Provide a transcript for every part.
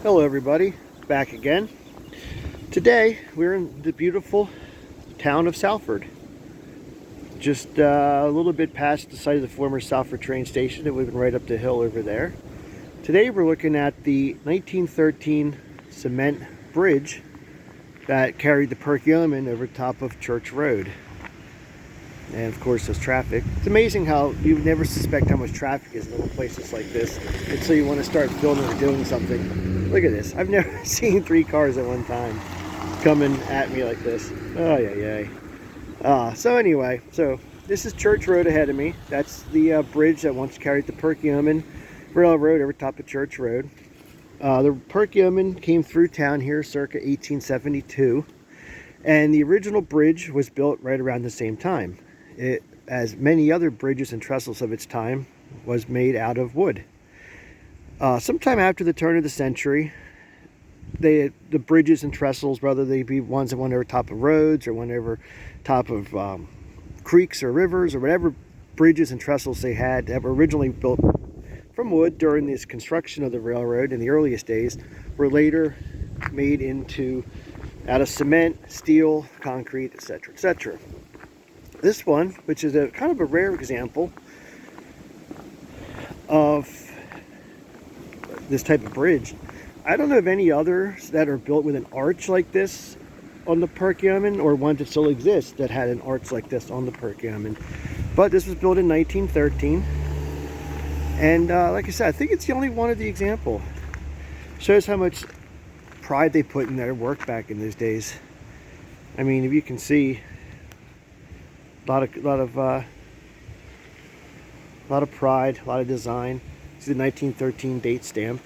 Hello everybody, back again. Today we're in the beautiful town of Salford. Just a little bit past the site of the former Salford train station. It would have been right up the hill over there. Today we're looking at the 1913 cement bridge that carried the Perkiomen over top of Church Road. And of course there's traffic. It's amazing how you would never suspect how much traffic is in little places like this until you want to start building or doing something. Look at this. I've never seen 3 cars at one time coming at me like this. Oh yeah, yeah. So anyway, so this is Church Road ahead of me. That's the bridge that once carried the Perkiomen Railroad over top of Church Road. The Perkiomen came through town here circa 1872, and the original bridge was built right around the same time. It, as many other bridges and trestles of its time, was made out of wood. Sometime after the turn of the century, the bridges and trestles, whether they be ones that went over top of roads or went over top of creeks or rivers or whatever bridges and trestles they had that were originally built from wood during this construction of the railroad in the earliest days, were later made out of cement, steel, concrete, etc., etc. This one, which is a kind of a rare example of this type of bridge. I don't know of any others that are built with an arch like this on the Perkiomen, or ones that still exist that had an arch like this on the Perkiomen. But this was built in 1913, and like I said, I think it's the only one of the example. Shows how much pride they put in their work back in those days. I mean, if you can see, a lot of pride, a lot of design. See the 1913 date stamp.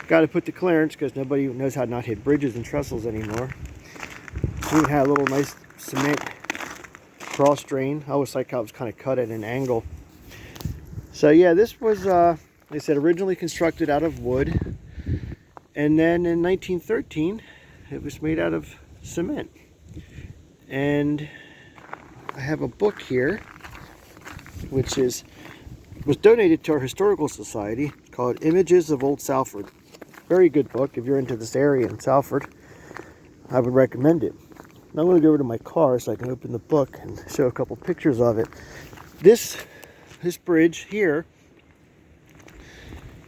Got to put the clearance because nobody knows how to not hit bridges and trestles anymore. We had a little nice cement cross drain. I always like how it was kind of cut at an angle. So yeah, this was, like I said, originally constructed out of wood, and then in 1913 it was made out of cement. And I have a book here which was donated to our historical society, called Images of Old Salford. Very good book. If you're into this area in Salford, I would recommend it. Now I'm going to go over to my car so I can open the book and show a couple pictures of it. This bridge here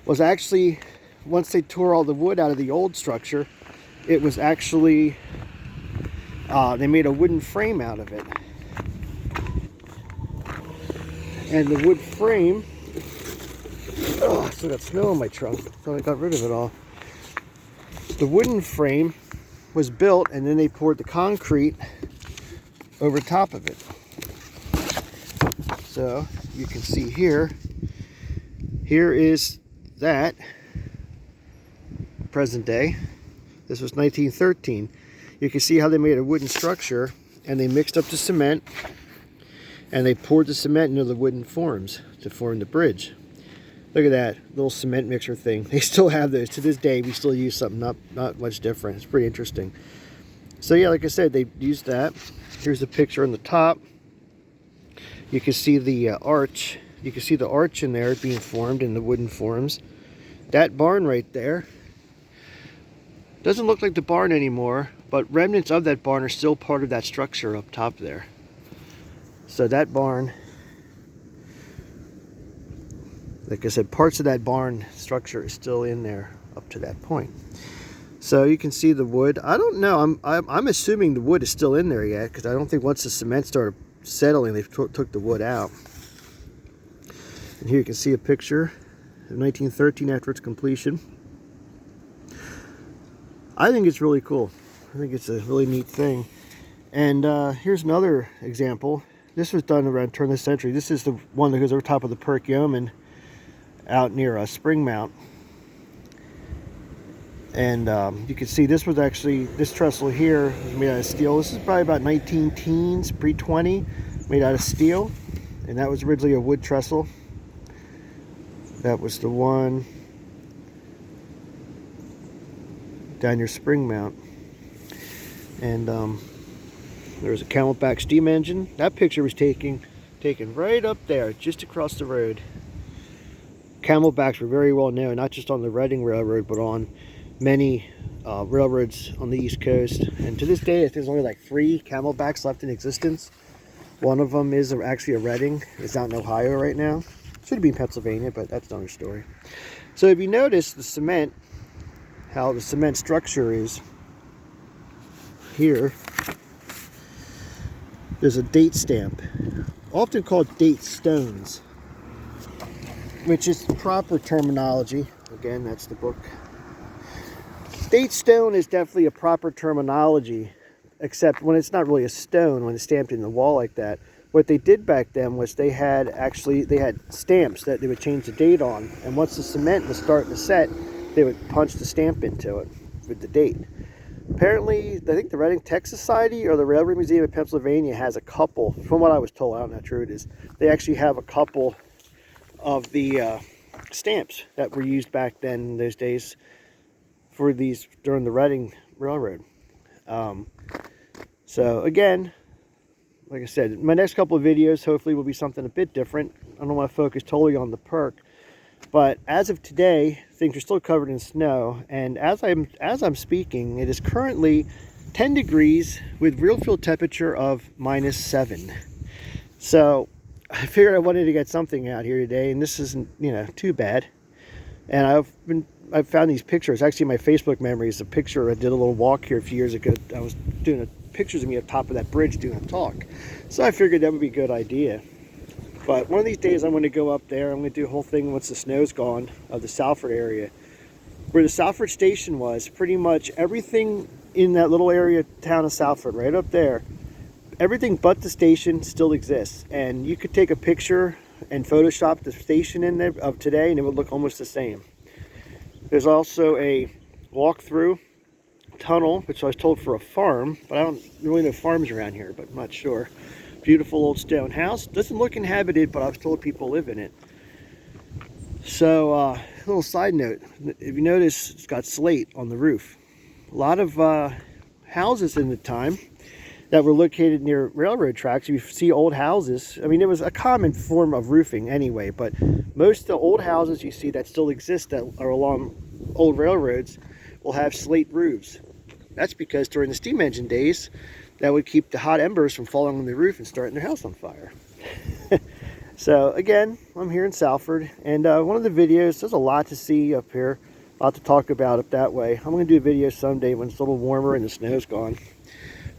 was actually, once they tore all the wood out of the old structure, it was actually, they made a wooden frame out of it. And the wood frame, oh, I still got snow in my trunk. Thought I got rid of it all. The wooden frame was built, and then they poured the concrete over top of it. So you can see here is that present day. This was 1913. You can see how they made a wooden structure, and they mixed up the cement, and they poured the cement into the wooden forms to form the bridge. Look at that little cement mixer thing. They still have those. To this day, we still use something not much different. It's pretty interesting. So yeah, like I said, they used that. Here's a picture on the top. You can see the arch. You can see the arch in there being formed in the wooden forms. That barn right there doesn't look like the barn anymore, but remnants of that barn are still part of that structure up top there. So that barn, like I said, parts of that barn structure is still in there up to that point. So you can see the wood. I don't know. I'm assuming the wood is still in there yet, because I don't think once the cement started settling, they took the wood out. And here you can see a picture of 1913 after its completion. I think it's really cool. I think it's a really neat thing. And here's another example. This was done around the turn of the century. This is the one that goes over top of the Perkiomen out near Springmount. And you can see this was actually, this trestle here was made out of steel. This is probably about 19 teens, pre-20, made out of steel. And that was originally a wood trestle. That was the one down near Springmount. And there was a Camelback steam engine. That picture was taken right up there, just across the road. Camelbacks were very well known, not just on the Reading Railroad, but on many railroads on the East Coast. And to this day, I think there's only like 3 camelbacks left in existence. One of them is actually a Reading. It's out in Ohio right now. Should be in Pennsylvania, but that's another story. So if you notice the cement, how the cement structure is here, there's a date stamp, often called date stones, which is proper terminology. Again, that's the book. Date stone is definitely a proper terminology, except when it's not really a stone, when it's stamped in the wall like that. What they did back then was they had stamps that they would change the date on, and once the cement was starting to set, they would punch the stamp into it with the date. Apparently, I think the Reading Tech Society or the Railroad Museum of Pennsylvania has a couple, from what I was told, I don't know how true it is, they actually have a couple of the stamps that were used back then in those days for these during the Reading Railroad. So again, like I said, my next couple of videos hopefully will be something a bit different. I don't want to focus totally on the Perk, but as of today, things are still covered in snow. And as I'm speaking, it is currently 10 degrees with real field temperature of -7. So I figured I wanted to get something out here today, and this isn't, too bad. And I've found these pictures. Actually, my Facebook memories, a picture, I did a little walk here a few years ago. I was doing pictures of me at the top of that bridge doing a talk. So I figured that would be a good idea. But one of these days I'm going to go up there. I'm going to do a whole thing once the snow's gone of the Salford area. Where the Salford station was, pretty much everything in that little area town of Salford, right up there, everything but the station still exists. And you could take a picture and Photoshop the station in there of today and it would look almost the same. There's also a walk-through tunnel, which I was told for a farm, but I don't really know farms around here, but I'm not sure. Beautiful old stone house. Doesn't look inhabited, but I was told people live in it. So, a little side note, if you notice, it's got slate on the roof. A lot of houses in the time that were located near railroad tracks, you see old houses. I mean, it was a common form of roofing anyway, but most of the old houses you see that still exist that are along old railroads will have slate roofs. That's because during the steam engine days, that would keep the hot embers from falling on the roof and starting their house on fire. So again, I'm here in Salford, and one of the videos, there's a lot to see up here, a lot to talk about up that way. I'm going to do a video someday when it's a little warmer and the snow's gone.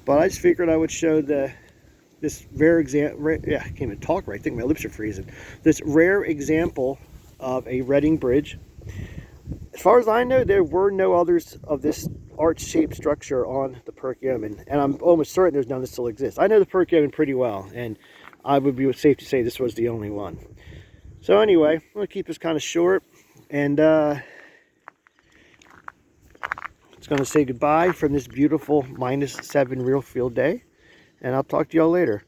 But I just figured I would show this rare example. Yeah, I can't even talk right. I think my lips are freezing. This rare example of a Reading bridge. As far as I know, there were no others of this arch-shaped structure on the Perkiomen, and I'm almost certain there's none that still exists. I know the Perkiomen pretty well, and I would be safe to say this was the only one. So anyway, I'm going to keep this kind of short, and it's going to say goodbye from this beautiful -7 real field day, and I'll talk to y'all later.